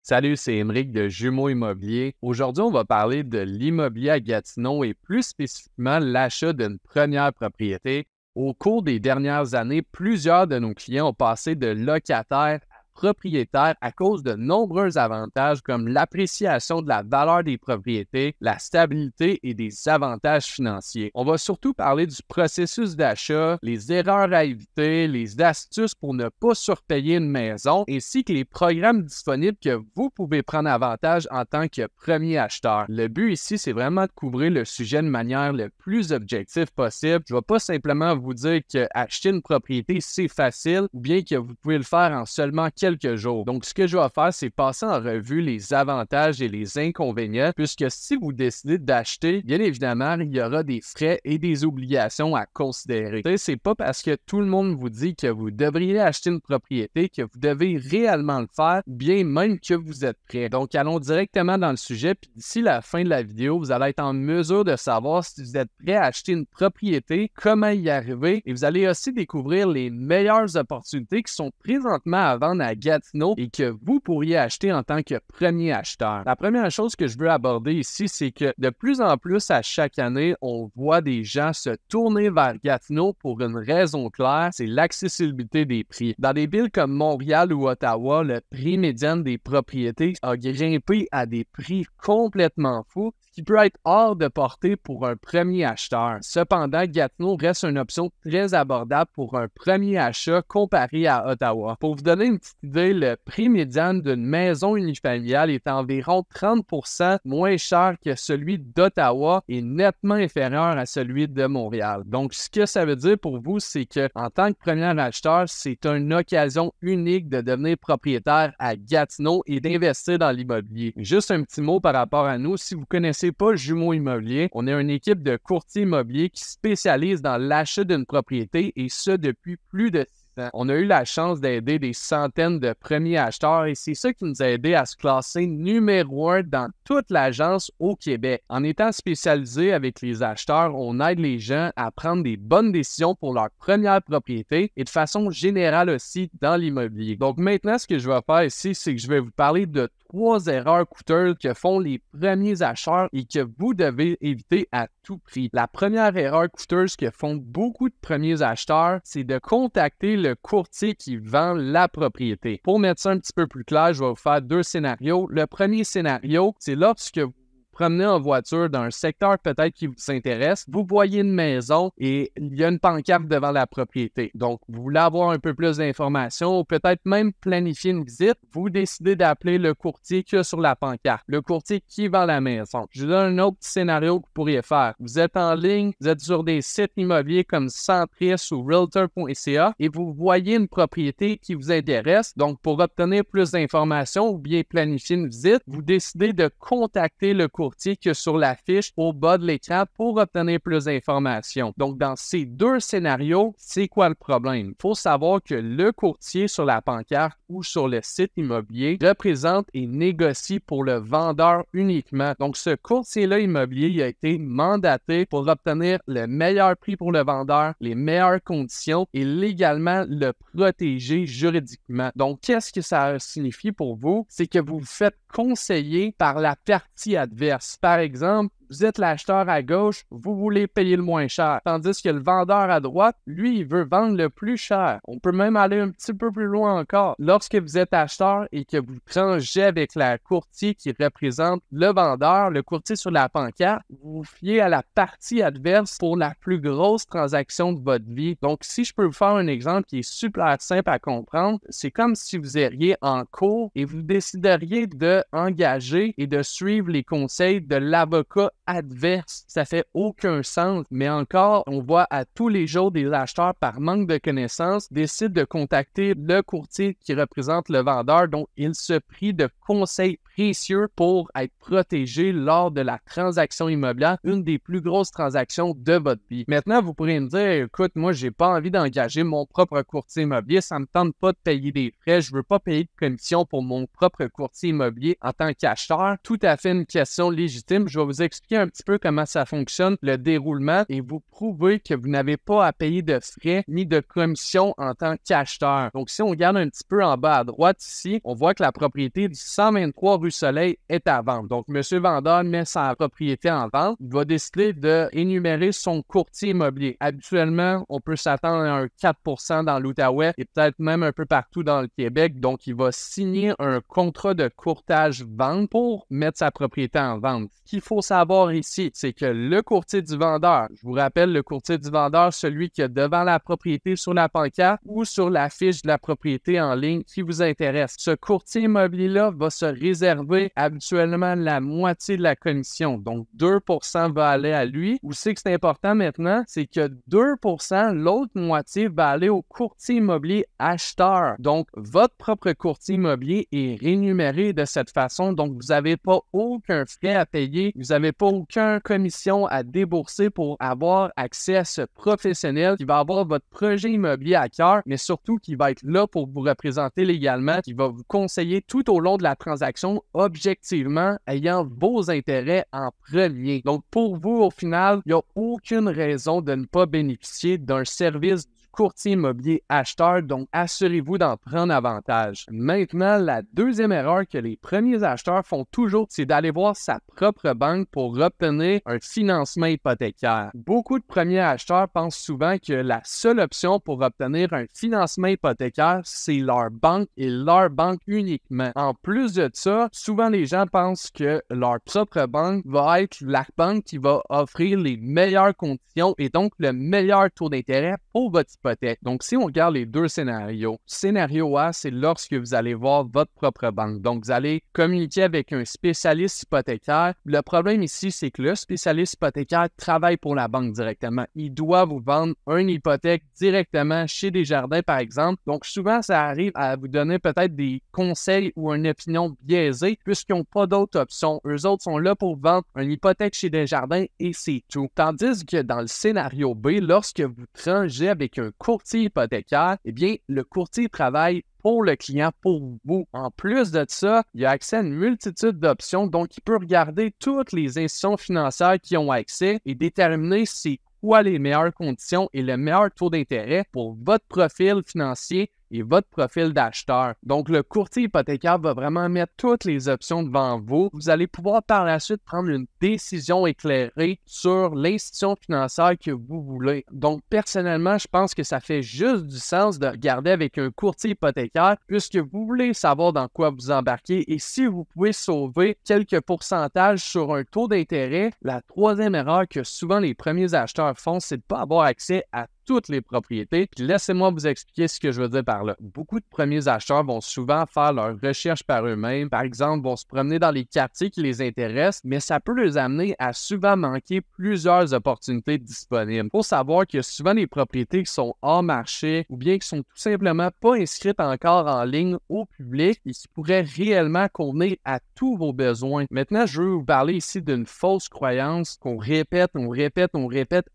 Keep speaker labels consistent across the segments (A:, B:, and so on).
A: Salut, c'est Émeric de Jumeaux Immobilier. Aujourd'hui, on va parler de l'immobilier à Gatineau et plus spécifiquement l'achat d'une première propriété. Au cours des dernières années, plusieurs de nos clients ont passé de locataires à propriétaires à cause de nombreux avantages comme l'appréciation de la valeur des propriétés, la stabilité et des avantages financiers. On va surtout parler du processus d'achat, les erreurs à éviter, les astuces pour ne pas surpayer une maison, ainsi que les programmes disponibles que vous pouvez prendre avantage en tant que premier acheteur. Le but ici, c'est vraiment de couvrir le sujet de manière le plus objective possible. Je ne vais pas simplement vous dire que acheter une propriété, c'est facile ou bien que vous pouvez le faire en seulement quelques jours. Donc, ce que je vais faire, c'est passer en revue les avantages et les inconvénients, puisque si vous décidez d'acheter, bien évidemment, il y aura des frais et des obligations à considérer. C'est pas parce que tout le monde vous dit que vous devriez acheter une propriété que vous devez réellement le faire, bien même que vous êtes prêt. Donc, allons directement dans le sujet, puis d'ici la fin de la vidéo, vous allez être en mesure de savoir si vous êtes prêt à acheter une propriété, comment y arriver, et vous allez aussi découvrir les meilleures opportunités qui sont présentement à vendre à Gatineau et que vous pourriez acheter en tant que premier acheteur. La première chose que je veux aborder ici, c'est que de plus en plus à chaque année, on voit des gens se tourner vers Gatineau pour une raison claire, c'est l'accessibilité des prix. Dans des villes comme Montréal ou Ottawa, le prix médian des propriétés a grimpé à des prix complètement fous, qui peut être hors de portée pour un premier acheteur. Cependant, Gatineau reste une option très abordable pour un premier achat comparé à Ottawa. Pour vous donner une petite idée, le prix médian d'une maison unifamiliale est environ 30% moins cher que celui d'Ottawa et nettement inférieur à celui de Montréal. Donc, ce que ça veut dire pour vous, c'est que en tant que premier acheteur, c'est une occasion unique de devenir propriétaire à Gatineau et d'investir dans l'immobilier. Juste un petit mot par rapport à nous, si vous connaissez pas Jumeaux Immobilier, on est une équipe de courtiers immobiliers qui spécialise dans l'achat d'une propriété et ce depuis plus de 6 ans. On a eu la chance d'aider des centaines de premiers acheteurs et c'est ça qui nous a aidé à se classer numéro 1 dans toute l'agence au Québec. En étant spécialisé avec les acheteurs, on aide les gens à prendre des bonnes décisions pour leur première propriété et de façon générale aussi dans l'immobilier. Donc maintenant, ce que je vais faire ici, c'est que je vais vous parler de 3 erreurs coûteuses que font les premiers acheteurs et que vous devez éviter à tout prix. La première erreur coûteuse que font beaucoup de premiers acheteurs, c'est de contacter le courtier qui vend la propriété. Pour mettre ça un petit peu plus clair, je vais vous faire 2 scénarios. Le premier scénario, c'est lorsque vous promenez en voiture dans un secteur peut-être qui vous intéresse, vous voyez une maison et il y a une pancarte devant la propriété. Donc, vous voulez avoir un peu plus d'informations ou peut-être même planifier une visite, vous décidez d'appeler le courtier qui est sur la pancarte, le courtier qui vend la maison. Je vous donne un autre petit scénario que vous pourriez faire. Vous êtes en ligne, vous êtes sur des sites immobiliers comme Centris ou Realtor.ca et vous voyez une propriété qui vous intéresse. Donc, pour obtenir plus d'informations ou bien planifier une visite, vous décidez de contacter le courtier qui est sur la fiche au bas de l'écran pour obtenir plus d'informations. Donc, dans ces 2 scénarios, c'est quoi le problème? Il faut savoir que le courtier sur la pancarte ou sur le site immobilier représente et négocie pour le vendeur uniquement. Donc, ce courtier-là immobilier il a été mandaté pour obtenir le meilleur prix pour le vendeur, les meilleures conditions et légalement le protéger juridiquement. Donc, qu'est-ce que ça signifie pour vous? C'est que vous vous faites conseiller par la partie adverse. Par exemple, vous êtes l'acheteur à gauche, vous voulez payer le moins cher. Tandis que le vendeur à droite, lui, il veut vendre le plus cher. On peut même aller un petit peu plus loin encore. Lorsque vous êtes acheteur et que vous transigez avec le courtier qui représente le vendeur, le courtier sur la pancarte, vous vous fiez à la partie adverse pour la plus grosse transaction de votre vie. Donc, si je peux vous faire un exemple qui est super simple à comprendre, c'est comme si vous iriez en cours et vous décideriez d'engager et de suivre les conseils de l'avocat adverse. Ça fait aucun sens, mais encore, on voit à tous les jours des acheteurs par manque de connaissances décident de contacter le courtier qui représente le vendeur, donc il se prie de conseils précieux pour être protégé lors de la transaction immobilière, une des plus grosses transactions de votre vie. Maintenant, vous pourriez me dire, écoute, moi, j'ai pas envie d'engager mon propre courtier immobilier, ça me tente pas de payer des frais, je veux pas payer de commission pour mon propre courtier immobilier en tant qu'acheteur. Tout à fait une question légitime. Je vais vous expliquer expliquer un petit peu comment ça fonctionne, le déroulement, et vous prouver que vous n'avez pas à payer de frais ni de commission en tant qu'acheteur. Donc, si on regarde un petit peu en bas à droite ici, on voit que la propriété du 123 rue Soleil est à vendre. Donc, monsieur vendeur met sa propriété en vente. Il va décider d'énumérer son courtier immobilier. Habituellement, on peut s'attendre à un 4% dans l'Outaouais et peut-être même un peu partout dans le Québec. Donc, il va signer un contrat de courtage-vente pour mettre sa propriété en vente. Ce qu'il faut savoir ici, c'est que le courtier du vendeur, je vous rappelle, le courtier du vendeur, celui qui est devant la propriété sur la pancarte ou sur la fiche de la propriété en ligne qui vous intéresse. Ce courtier immobilier-là va se réserver habituellement la moitié de la commission. Donc, 2% va aller à lui. Où c'est que c'est important maintenant, c'est que 2%, l'autre moitié va aller au courtier immobilier acheteur. Donc, votre propre courtier immobilier est rémunéré de cette façon. Donc, vous n'avez pas aucun frais à payer. Vous n'avez pas aucune commission à débourser pour avoir accès à ce professionnel qui va avoir votre projet immobilier à cœur, mais surtout qui va être là pour vous représenter légalement, qui va vous conseiller tout au long de la transaction objectivement, ayant vos intérêts en premier. Donc, pour vous, au final, il n'y a aucune raison de ne pas bénéficier d'un service courtier immobilier acheteur, donc assurez-vous d'en prendre avantage. Maintenant, la deuxième erreur que les premiers acheteurs font toujours, c'est d'aller voir sa propre banque pour obtenir un financement hypothécaire. Beaucoup de premiers acheteurs pensent souvent que la seule option pour obtenir un financement hypothécaire, c'est leur banque et leur banque uniquement. En plus de ça, souvent les gens pensent que leur propre banque va être la banque qui va offrir les meilleures conditions et donc le meilleur taux d'intérêt pour votre hypothèque. Donc, si on regarde les deux scénarios, scénario A, c'est lorsque vous allez voir votre propre banque. Donc, vous allez communiquer avec un spécialiste hypothécaire. Le problème ici, c'est que le spécialiste hypothécaire travaille pour la banque directement. Il doit vous vendre une hypothèque directement chez Desjardins, par exemple. Donc, souvent, ça arrive à vous donner peut-être des conseils ou une opinion biaisée puisqu'ils n'ont pas d'autres options. Eux autres sont là pour vendre une hypothèque chez Desjardins et c'est tout. Tandis que dans le scénario B, lorsque vous transigez avec un courtier hypothécaire, eh bien, le courtier travaille pour le client, pour vous. En plus de ça, il a accès à une multitude d'options, donc il peut regarder toutes les institutions financières qui ont accès et déterminer c'est quoi les meilleures conditions et le meilleur taux d'intérêt pour votre profil financier et votre profil d'acheteur. Donc, le courtier hypothécaire va vraiment mettre toutes les options devant vous. Vous allez pouvoir par la suite prendre une décision éclairée sur l'institution financière que vous voulez. Donc, personnellement, je pense que ça fait juste du sens de regarder avec un courtier hypothécaire puisque vous voulez savoir dans quoi vous embarquez et si vous pouvez sauver quelques pourcentages sur un taux d'intérêt. La troisième erreur que souvent les premiers acheteurs font, c'est de ne pas avoir accès à toutes les propriétés. Puis laissez-moi vous expliquer ce que je veux dire par là. Beaucoup de premiers acheteurs vont souvent faire leurs recherches par eux-mêmes. Par exemple, vont se promener dans les quartiers qui les intéressent, mais ça peut les amener à souvent manquer plusieurs opportunités disponibles. Il faut savoir qu'il y a souvent des propriétés qui sont hors marché ou bien qui sont tout simplement pas inscrites encore en ligne au public et qui pourraient réellement convenir à tous vos besoins. Maintenant, je veux vous parler ici d'une fausse croyance qu'on répète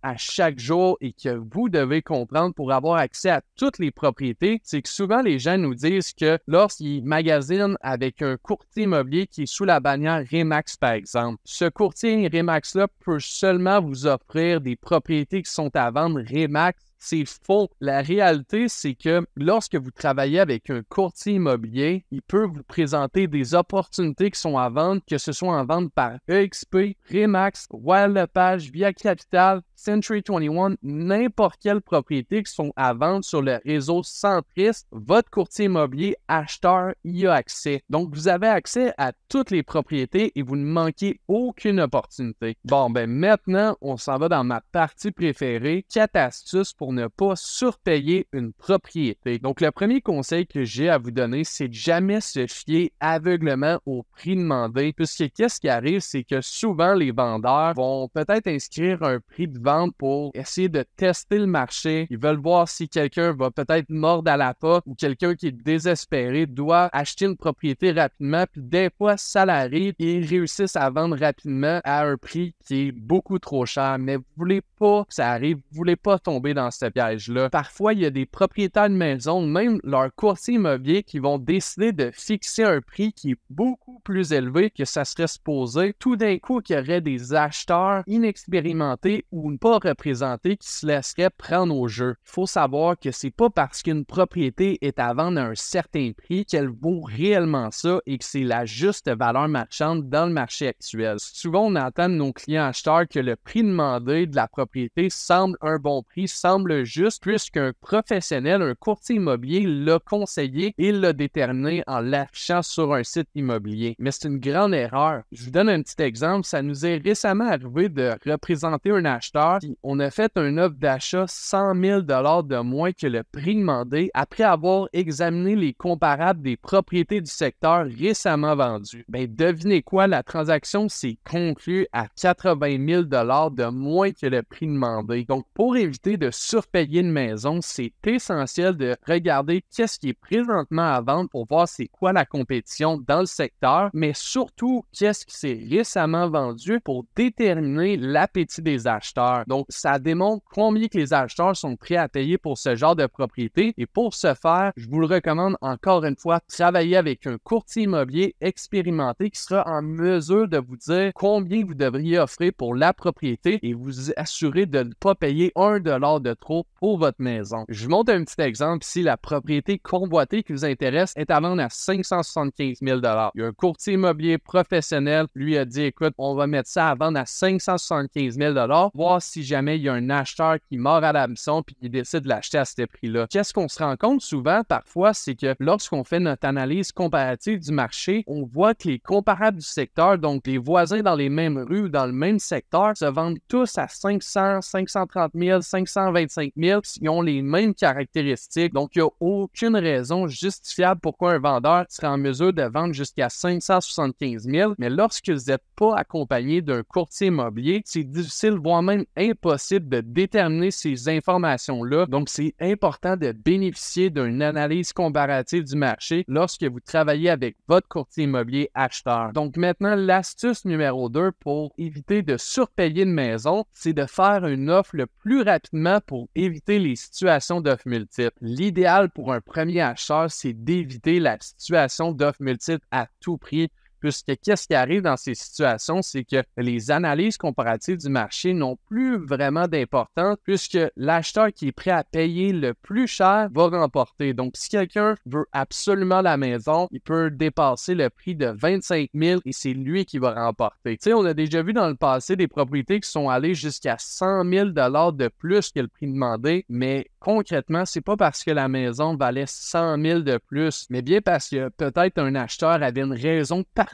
A: à chaque jour et que vous devez comprendre pour avoir accès à toutes les propriétés, c'est que souvent les gens nous disent que lorsqu'ils magasinent avec un courtier immobilier qui est sous la bannière RE/MAX par exemple, ce courtier RE/MAX-là peut seulement vous offrir des propriétés qui sont à vendre RE/MAX. C'est faux. La réalité, c'est que lorsque vous travaillez avec un courtier immobilier, il peut vous présenter des opportunités qui sont à vendre, que ce soit en vente par EXP, RE/MAX, Royal Lepage, Via Capital, Century 21, n'importe quelle propriété qui sont à vendre sur le réseau Centris, votre courtier immobilier acheteur y a accès. Donc, vous avez accès à toutes les propriétés et vous ne manquez aucune opportunité. Bon, ben maintenant, on s'en va dans ma partie préférée, 4 astuces pour ne pas surpayer une propriété. Donc, le premier conseil que j'ai à vous donner, c'est de jamais se fier aveuglément au prix demandé, puisque qu'est-ce qui arrive, c'est que souvent, les vendeurs vont peut-être inscrire un prix de vente pour essayer de tester le marché. Ils veulent voir si quelqu'un va peut-être mordre à la porte ou quelqu'un qui est désespéré doit acheter une propriété rapidement. Puis des fois, ça l'arrive et ils réussissent à vendre rapidement à un prix qui est beaucoup trop cher. Mais vous voulez pas que ça arrive, vous voulez pas tomber dans ce ce piège-là. Parfois, il y a des propriétaires de maisons, même leur courtier immobilier, qui vont décider de fixer un prix qui est beaucoup plus élevé que ça serait supposé. Tout d'un coup, qu'il y aurait des acheteurs inexpérimentés ou pas représentés qui se laisseraient prendre au jeu. Il faut savoir que c'est pas parce qu'une propriété est à vendre à un certain prix qu'elle vaut réellement ça et que c'est la juste valeur marchande dans le marché actuel. Souvent, on entend de nos clients acheteurs que le prix demandé de la propriété semble un bon prix, semble juste, puisqu'un professionnel, un courtier immobilier l'a conseillé et l'a déterminé en l'affichant sur un site immobilier. Mais c'est une grande erreur. Je vous donne un petit exemple. Ça nous est récemment arrivé de représenter un acheteur qui on a fait une offre d'achat 100 000 $ de moins que le prix demandé après avoir examiné les comparables des propriétés du secteur récemment vendues. Ben, devinez quoi? La transaction s'est conclue à 80 000 $ de moins que le prix demandé. Donc, pour éviter de surpayer une maison, c'est essentiel de regarder qu'est-ce qui est présentement à vendre pour voir c'est quoi la compétition dans le secteur, mais surtout qu'est-ce qui s'est récemment vendu pour déterminer l'appétit des acheteurs. Donc, ça démontre combien que les acheteurs sont prêts à payer pour ce genre de propriété. Et pour ce faire, je vous le recommande encore une fois, travailler avec un courtier immobilier expérimenté qui sera en mesure de vous dire combien vous devriez offrir pour la propriété et vous assurer de ne pas payer $1 de trop pour votre maison. Je vous montre un petit exemple ici. La propriété convoitée qui vous intéresse est à vendre à 575 000 $. Il y a un courtier immobilier professionnel, lui a dit, écoute, on va mettre ça à vendre à 575 000 $, voir si jamais il y a un acheteur qui mord à l'hameçon puis qui décide de l'acheter à ce prix-là. Qu'est-ce qu'on se rend compte souvent, parfois, c'est que lorsqu'on fait notre analyse comparative du marché, on voit que les comparables du secteur, donc les voisins dans les mêmes rues ou dans le même secteur, se vendent tous à 500, 530 000, 525 000, ils ont les mêmes caractéristiques. Donc, il n'y a aucune raison justifiable pourquoi un vendeur serait en mesure de vendre jusqu'à 575 000. Mais lorsque vous n'êtes pas accompagné d'un courtier immobilier, c'est difficile, voire même impossible de déterminer ces informations-là. Donc, c'est important de bénéficier d'une analyse comparative du marché lorsque vous travaillez avec votre courtier immobilier acheteur. Donc, maintenant, l'astuce numéro 2 pour éviter de surpayer une maison, c'est de faire une offre le plus rapidement pour éviter les situations d'offres multiples. L'idéal pour un premier acheteur, c'est d'éviter la situation d'offres multiples à tout prix. Puisque qu'est-ce qui arrive dans ces situations, c'est que les analyses comparatives du marché n'ont plus vraiment d'importance puisque l'acheteur qui est prêt à payer le plus cher va remporter. Donc, si quelqu'un veut absolument la maison, il peut dépasser le prix de 25 000 et c'est lui qui va remporter. Tu sais, on a déjà vu dans le passé des propriétés qui sont allées jusqu'à 100 000 $ de plus que le prix demandé, mais concrètement, c'est pas parce que la maison valait 100 000 de plus, mais bien parce que peut-être un acheteur avait une raison particulière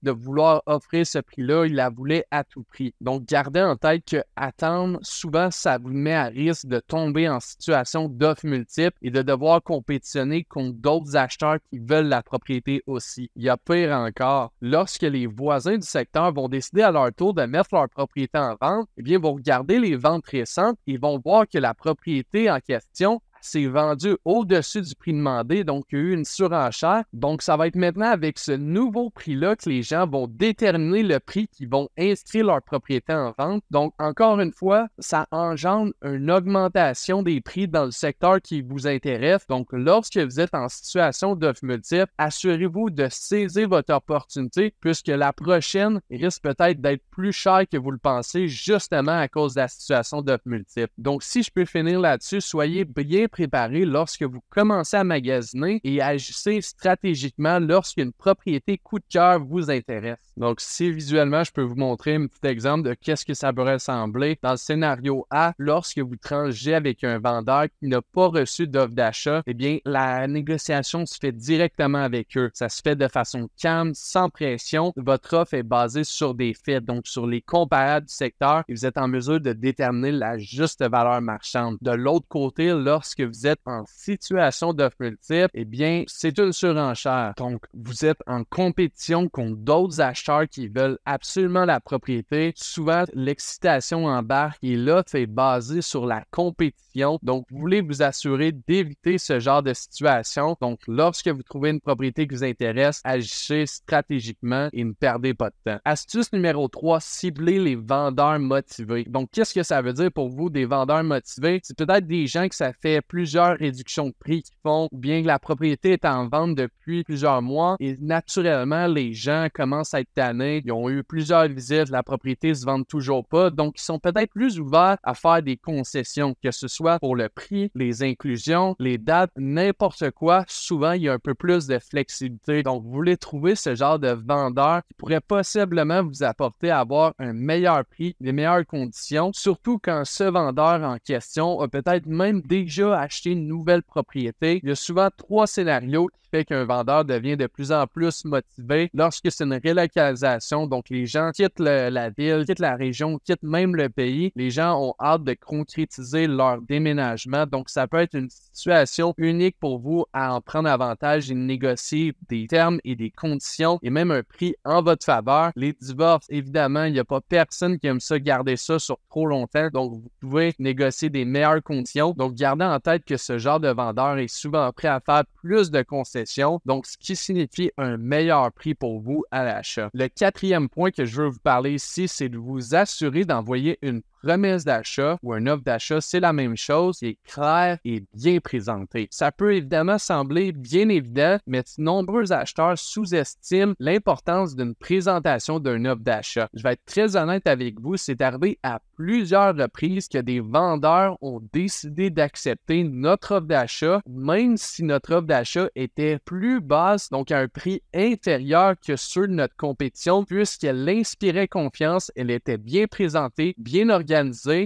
A: de vouloir offrir ce prix-là, il la voulait à tout prix. Donc, gardez en tête que attendre, souvent, ça vous met à risque de tomber en situation d'offres multiples et de devoir compétitionner contre d'autres acheteurs qui veulent la propriété aussi. Il y a pire encore, lorsque les voisins du secteur vont décider à leur tour de mettre leur propriété en vente, eh bien, ils vont regarder les ventes récentes et vont voir que la propriété en question c'est vendu au-dessus du prix demandé, donc il y a eu une surenchère. Donc, ça va être maintenant avec ce nouveau prix-là que les gens vont déterminer le prix qu'ils vont inscrire leur propriété en vente. Donc, encore une fois, ça engendre une augmentation des prix dans le secteur qui vous intéresse. Donc, lorsque vous êtes en situation d'offre multiple, assurez-vous de saisir votre opportunité puisque la prochaine risque peut-être d'être plus chère que vous le pensez justement à cause de la situation d'offre multiple. Donc, si je peux finir là-dessus, soyez bien préparé lorsque vous commencez à magasiner et agissez stratégiquement lorsqu'une propriété coup de cœur vous intéresse. Donc, si visuellement, je peux vous montrer un petit exemple de qu'est-ce que ça pourrait ressembler. Dans le scénario A, lorsque vous transigez avec un vendeur qui n'a pas reçu d'offre d'achat, eh bien, la négociation se fait directement avec eux. Ça se fait de façon calme, sans pression. Votre offre est basée sur des faits, donc sur les comparables du secteur et vous êtes en mesure de déterminer la juste valeur marchande. De l'autre côté, lorsque lorsque vous êtes en situation d'offre multiple, eh bien, c'est une surenchère. Donc, vous êtes en compétition contre d'autres acheteurs qui veulent absolument la propriété. Souvent, l'excitation embarque et l'offre est basée sur la compétition. Donc, vous voulez vous assurer d'éviter ce genre de situation. Donc, lorsque vous trouvez une propriété qui vous intéresse, agissez stratégiquement et ne perdez pas de temps. Astuce numéro 3, ciblez les vendeurs motivés. Donc, qu'est-ce que ça veut dire pour vous, des vendeurs motivés? C'est peut-être des gens que ça fait plusieurs réductions de prix qui font, ou bien que la propriété est en vente depuis plusieurs mois et naturellement, les gens commencent à être tannés. Ils ont eu plusieurs visites, la propriété ne se vend toujours pas. Donc, ils sont peut-être plus ouverts à faire des concessions, que ce soit pour le prix, les inclusions, les dates, n'importe quoi. Souvent, il y a un peu plus de flexibilité. Donc, vous voulez trouver ce genre de vendeur qui pourrait possiblement vous apporter à avoir un meilleur prix, des meilleures conditions, surtout quand ce vendeur en question a peut-être même déjà acheté une nouvelle propriété. Il y a souvent 3 scénarios qui fait qu'un vendeur devient de plus en plus motivé lorsque c'est une relocalisation. Donc, les gens quittent la ville, quittent la région, quittent même le pays. Les gens ont hâte de concrétiser leur déménagement. Donc, ça peut être une situation unique pour vous à en prendre avantage et négocier des termes et des conditions et même un prix en votre faveur. Les divorces, évidemment, il n'y a pas personne qui aime ça, garder ça sur trop longtemps. Donc, vous pouvez négocier des meilleures conditions. Donc, gardez en tête que ce genre de vendeur est souvent prêt à faire plus de concessions, donc ce qui signifie un meilleur prix pour vous à l'achat. Le 4e point que je veux vous parler ici, c'est de vous assurer d'envoyer une promesse d'achat ou une offre d'achat, c'est la même chose, qui est claire et bien présentée. Ça peut évidemment sembler bien évident, mais de nombreux acheteurs sous-estiment l'importance d'une présentation d'une offre d'achat. Je vais être très honnête avec vous, c'est arrivé à plusieurs reprises que des vendeurs ont décidé d'accepter notre offre d'achat, même si notre offre d'achat était plus basse, donc à un prix inférieur que ceux de notre compétition, puisqu'elle inspirait confiance, elle était bien présentée, bien organisée,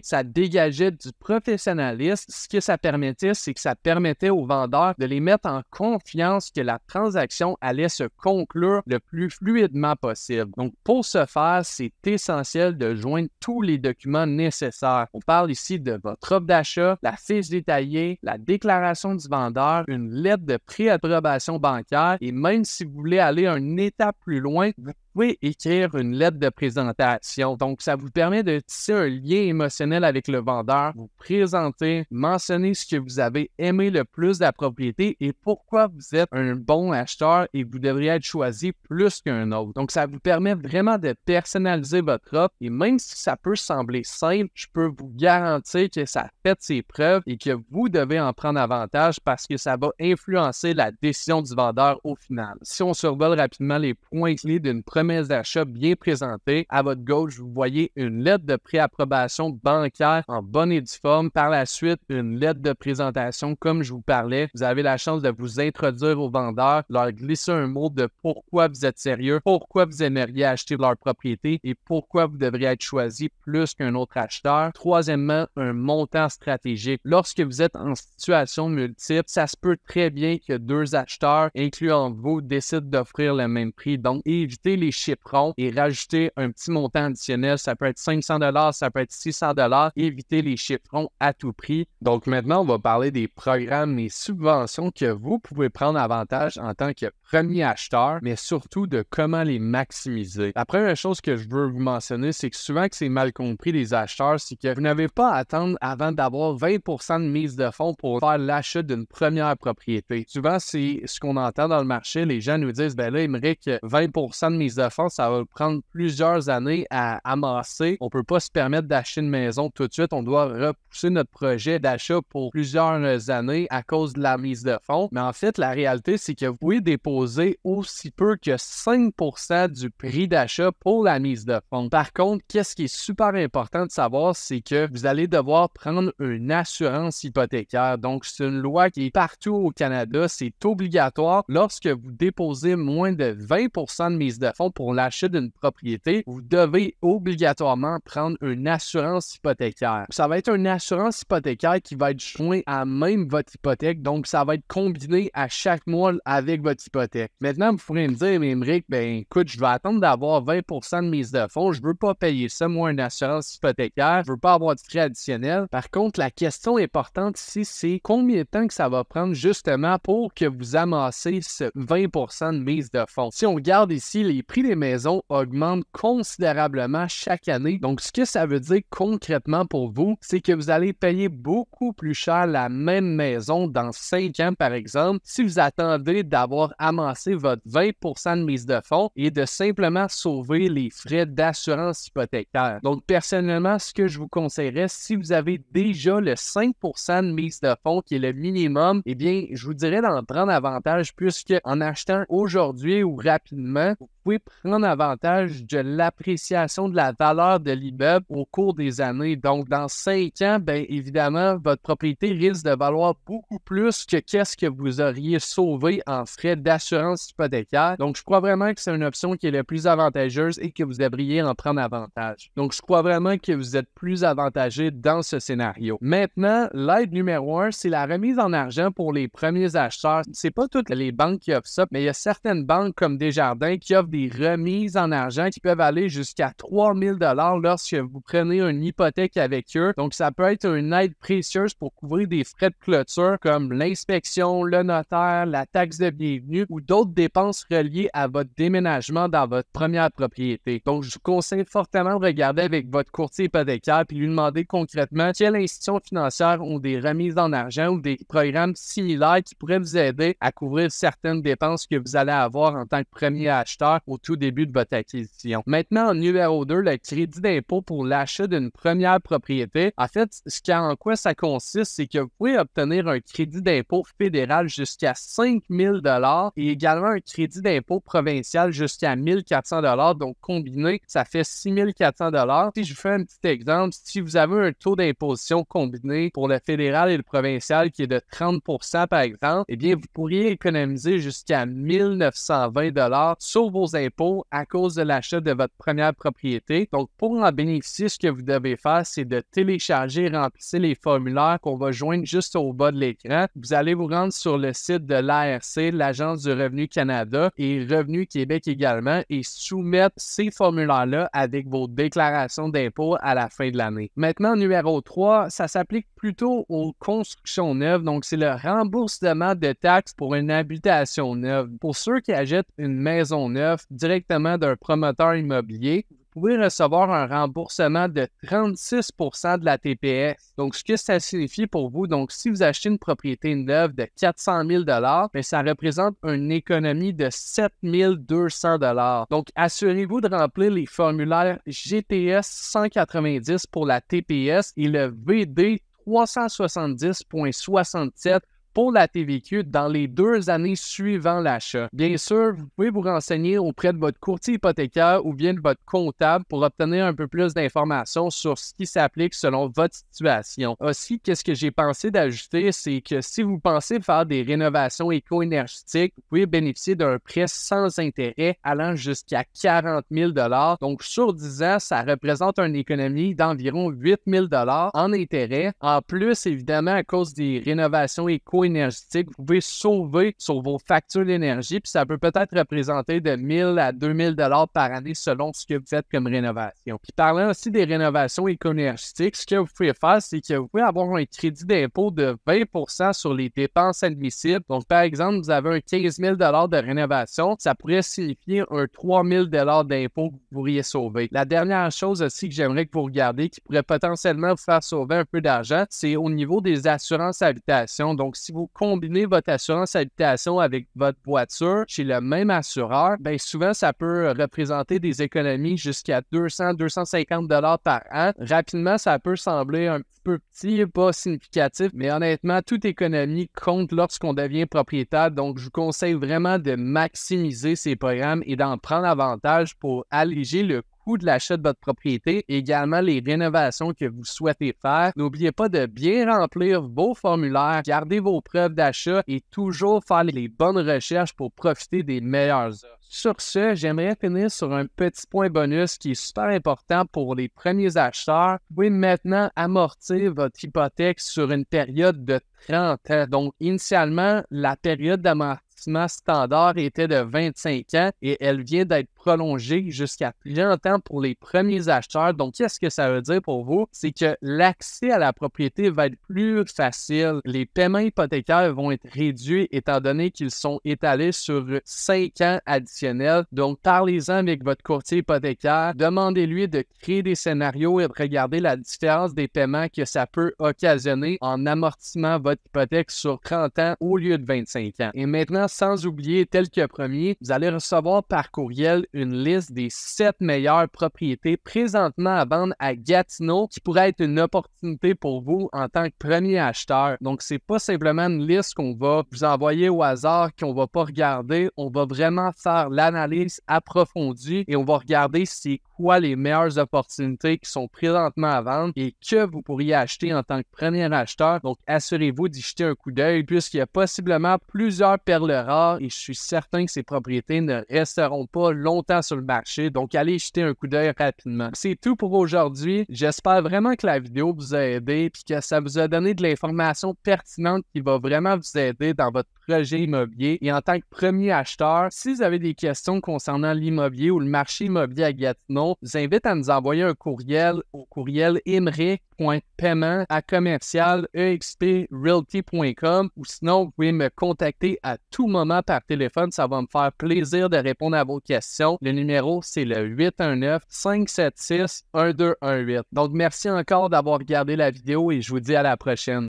A: ça dégageait du professionnalisme. Ce que ça permettait, c'est que ça permettait aux vendeurs de les mettre en confiance que la transaction allait se conclure le plus fluidement possible. Donc, pour ce faire, c'est essentiel de joindre tous les documents nécessaires. On parle ici de votre offre d'achat, la fiche détaillée, la déclaration du vendeur, une lettre de préapprobation bancaire et même si vous voulez aller une étape plus loin, vous pouvez écrire une lettre de présentation. Donc, ça vous permet de tisser un lien émotionnel avec le vendeur, vous présenter, mentionner ce que vous avez aimé le plus de la propriété et pourquoi vous êtes un bon acheteur et vous devriez être choisi plus qu'un autre. Donc, ça vous permet vraiment de personnaliser votre offre et même si ça peut sembler simple, je peux vous garantir que ça fait ses preuves et que vous devez en prendre avantage parce que ça va influencer la décision du vendeur au final. Si on survole rapidement les points clés d'une promesse d'achat bien présentée, à votre gauche, vous voyez une lettre de préapprobation bancaire en bonne et due forme. Par la suite, une lettre de présentation comme je vous parlais. Vous avez la chance de vous introduire au vendeur, leur glisser un mot de pourquoi vous êtes sérieux, pourquoi vous aimeriez acheter leur propriété et pourquoi vous devriez être choisi plus qu'un autre acheteur. Troisièmement, un montant stratégique. Lorsque vous êtes en situation multiple, ça se peut très bien que 2 acheteurs, incluant vous, décident d'offrir le même prix. Donc, évitez les chiffrons et rajouter un petit montant additionnel. Ça peut être 500 $, ça peut être 600 $. Évitez les chiffrons à tout prix. Donc maintenant, on va parler des programmes et subventions que vous pouvez prendre avantage en tant que premier acheteur, mais surtout de comment les maximiser. La première chose que je veux vous mentionner, c'est que souvent que c'est mal compris des acheteurs, c'est que vous n'avez pas à attendre avant d'avoir 20% de mise de fonds pour faire l'achat d'une première propriété. Souvent, c'est ce qu'on entend dans le marché. Les gens nous disent, ben là, ils aimeraient que 20% de mise de fonds, ça va prendre plusieurs années à amasser. On ne peut pas se permettre d'acheter une maison tout de suite. On doit repousser notre projet d'achat pour plusieurs années à cause de la mise de fonds. Mais en fait, la réalité, c'est que vous pouvez déposer aussi peu que 5% du prix d'achat pour la mise de fonds. Par contre, qu'est-ce qui est super important de savoir, c'est que vous allez devoir prendre une assurance hypothécaire. Donc, c'est une loi qui est partout au Canada. C'est obligatoire lorsque vous déposez moins de 20% de mise de fonds pour l'achat d'une propriété, vous devez obligatoirement prendre une assurance hypothécaire. Ça va être une assurance hypothécaire qui va être jointe à même votre hypothèque, donc ça va être combiné à chaque mois avec votre hypothèque. Maintenant, vous pourrez me dire, mais Émeric, écoute, je vais attendre d'avoir 20% de mise de fonds, je ne veux pas payer ça, moi, une assurance hypothécaire, je ne veux pas avoir de frais additionnels. Par contre, la question importante ici, c'est combien de temps que ça va prendre justement pour que vous amassez ce 20% de mise de fonds. Si on regarde ici, les prix des maisons augmentent considérablement chaque année. Donc, ce que ça veut dire concrètement pour vous, c'est que vous allez payer beaucoup plus cher la même maison dans 5 ans, par exemple, si vous attendez d'avoir amassé votre 20% de mise de fonds et de simplement sauver les frais d'assurance hypothécaire. Donc, personnellement, ce que je vous conseillerais, si vous avez déjà le 5% de mise de fonds qui est le minimum, eh bien, je vous dirais d'en prendre avantage puisque en achetant aujourd'hui ou rapidement, vous pouvez prendre avantage de l'appréciation de la valeur de l'immeuble au cours des années. Donc, dans 5 ans, bien évidemment, votre propriété risque de valoir beaucoup plus que qu'est-ce que vous auriez sauvé en frais d'assurance hypothécaire. Donc, je crois vraiment que c'est une option qui est la plus avantageuse et que vous devriez en prendre avantage. Donc, je crois vraiment que vous êtes plus avantagé dans ce scénario. Maintenant, l'aide numéro 1, c'est la remise en argent pour les premiers acheteurs. C'est pas toutes les banques qui offrent ça, mais il y a certaines banques comme Desjardins qui offrent des remises en argent qui peuvent aller jusqu'à 3 000 $ lorsque vous prenez une hypothèque avec eux. Donc, ça peut être une aide précieuse pour couvrir des frais de clôture comme l'inspection, le notaire, la taxe de bienvenue ou d'autres dépenses reliées à votre déménagement dans votre première propriété. Donc, je vous conseille fortement de regarder avec votre courtier hypothécaire puis lui demander concrètement quelles institutions financières ont des remises en argent ou des programmes similaires qui pourraient vous aider à couvrir certaines dépenses que vous allez avoir en tant que premier acheteur au tout début de votre acquisition. Maintenant, en numéro 2, le crédit d'impôt pour l'achat d'une première propriété. En fait, en quoi ça consiste, c'est que vous pouvez obtenir un crédit d'impôt fédéral jusqu'à 5 000 $ et également un crédit d'impôt provincial jusqu'à 1 400 $. Donc, combiné, ça fait 6 400 $. Si je fais un petit exemple, si vous avez un taux d'imposition combiné pour le fédéral et le provincial qui est de 30% par exemple, eh bien, vous pourriez économiser jusqu'à 1 920 $ sur vos impôts à cause de l'achat de votre première propriété. Donc, pour en bénéficier, ce que vous devez faire, c'est de télécharger et remplir les formulaires qu'on va joindre juste au bas de l'écran. Vous allez vous rendre sur le site de l'ARC, l'Agence du Revenu Canada et Revenu Québec également et soumettre ces formulaires-là avec vos déclarations d'impôts à la fin de l'année. Maintenant, numéro 3, ça s'applique plutôt aux constructions neuves. Donc, c'est le remboursement de taxes pour une habitation neuve. Pour ceux qui achètent une maison neuve directement d'un promoteur immobilier, vous pouvez recevoir un remboursement de 36% de la TPS. Donc, ce que ça signifie pour vous, donc si vous achetez une propriété neuve de 400 000 $, bien, ça représente une économie de 7 200 $. Donc, assurez-vous de remplir les formulaires GTS 190 pour la TPS et le VD 370.67 pour la TVQ dans les 2 années suivant l'achat. Bien sûr, vous pouvez vous renseigner auprès de votre courtier hypothécaire ou bien de votre comptable pour obtenir un peu plus d'informations sur ce qui s'applique selon votre situation. Aussi, qu'est-ce que j'ai pensé d'ajouter, c'est que si vous pensez faire des rénovations éco-énergétiques, vous pouvez bénéficier d'un prêt sans intérêt allant jusqu'à 40 000 $. Donc, sur 10 ans, ça représente une économie d'environ 8 000 $ en intérêt. En plus, évidemment, à cause des rénovations éco-énergétiques, vous pouvez sauver sur vos factures d'énergie, puis ça peut peut-être représenter de 1 000 à 2 000 $ par année selon ce que vous faites comme rénovation. Puis parlant aussi des rénovations éco-énergétiques, ce que vous pouvez faire, c'est que vous pouvez avoir un crédit d'impôt de 20% sur les dépenses admissibles. Donc, par exemple, vous avez un 15 000 $ de rénovation, ça pourrait signifier un 3 000 $ d'impôt que vous pourriez sauver. La dernière chose aussi que j'aimerais que vous regardiez, qui pourrait potentiellement vous faire sauver un peu d'argent, c'est au niveau des assurances habitation. Donc, si vous combinez votre assurance habitation avec votre voiture chez le même assureur, bien souvent, ça peut représenter des économies jusqu'à 200-250 $ par an. Rapidement, ça peut sembler un petit peu petit, pas significatif, mais honnêtement, toute économie compte lorsqu'on devient propriétaire. Donc, je vous conseille vraiment de maximiser ces programmes et d'en prendre avantage pour alléger le coût de l'achat de votre propriété et également les rénovations que vous souhaitez faire. N'oubliez pas de bien remplir vos formulaires, garder vos preuves d'achat et toujours faire les bonnes recherches pour profiter des meilleures offres. Sur ce, j'aimerais finir sur un petit point bonus qui est super important pour les premiers acheteurs. Vous pouvez maintenant amortir votre hypothèque sur une période de 30 ans. Donc, initialement, la période d'amortissement standard était de 25 ans et elle vient d'être prolongée jusqu'à 30 ans pour les premiers acheteurs. Donc, qu'est-ce que ça veut dire pour vous? C'est que l'accès à la propriété va être plus facile. Les paiements hypothécaires vont être réduits étant donné qu'ils sont étalés sur 5 ans additionnels. Donc, parlez-en avec votre courtier hypothécaire. Demandez-lui de créer des scénarios et de regarder la différence des paiements que ça peut occasionner en amortissement votre hypothèque sur 30 ans au lieu de 25 ans. Et maintenant, sans oublier, tel que premier, vous allez recevoir par courriel une liste des 7 meilleures propriétés présentement à vendre à Gatineau qui pourrait être une opportunité pour vous en tant que premier acheteur. Donc, c'est pas simplement une liste qu'on va vous envoyer au hasard, qu'on va pas regarder. On va vraiment faire l'analyse approfondie et on va regarder c'est quoi les meilleures opportunités qui sont présentement à vendre et que vous pourriez acheter en tant que premier acheteur. Donc, assurez-vous d'y jeter un coup d'œil puisqu'il y a possiblement plusieurs perles rares et je suis certain que ces propriétés ne resteront pas longtemps sur le marché. Donc, allez jeter un coup d'œil rapidement. C'est tout pour aujourd'hui. J'espère vraiment que la vidéo vous a aidé et que ça vous a donné de l'information pertinente qui va vraiment vous aider dans votre projet immobilier. Et en tant que premier acheteur, si vous avez des questions concernant l'immobilier ou le marché immobilier à Gatineau, je vous invite à nous envoyer un courriel au courriel imric.paiement@exprealty.com ou sinon, vous pouvez me contacter à tout moment par téléphone. Ça va me faire plaisir de répondre à vos questions. Le numéro, c'est le 819-576-1218. Donc, merci encore d'avoir regardé la vidéo et je vous dis à la prochaine.